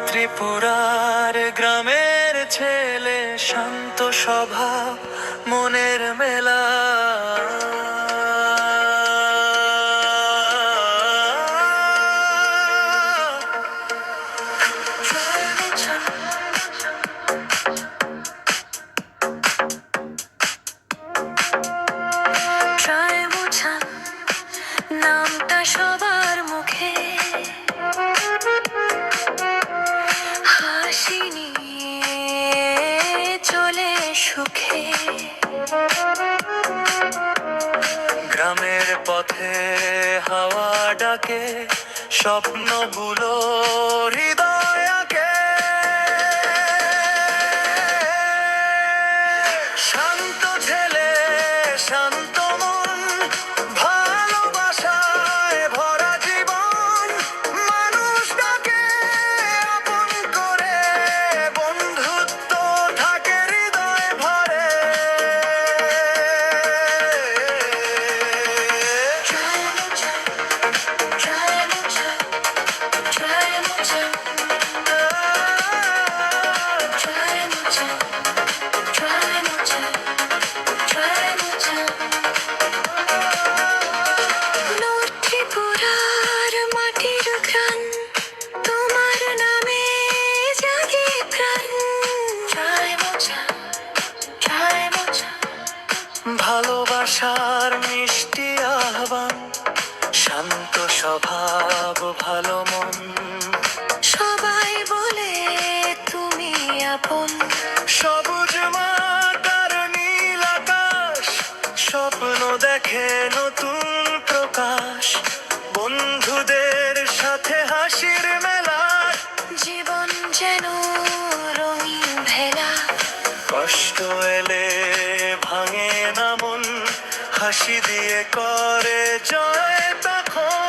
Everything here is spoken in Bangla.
ত্রিপুরার গ্রামের ছেলে, শান্ত স্বভাব, মনের মেলা। নামটা সবার মুখে, হাসি নিয়ে চলে সুখে। গ্রামের পথে হাওয়া ডাকে, স্বপ্নগুলো হৃদয় আঁকে। শান্ত ছেলে, শান্ত মন, ভালোবাসায় ভরা জীবন। মানুষ ডাকে আপন করে, বন্ধুত্ব থাকে হৃদয় ভরে। ত্রিপুরার মাটির ঘ্রাণ, তোমার নামে জাগে প্রাণ। ভালোবাসার মিষ্টি আহ্বান, শান্ত স্বভাব, ভালো মন। সবাই বলে তুমি আপন। সবুজ মাতার নীল আকাশ, স্বপ্ন দেখে নতুন প্রকাশ। বন্ধুদের সাথে হাসির মেলা, জীবন যেন রঙিন ভেলা। কষ্ট এলে ভাঙে না মন, হাসি দিয়ে করে জয় তখন।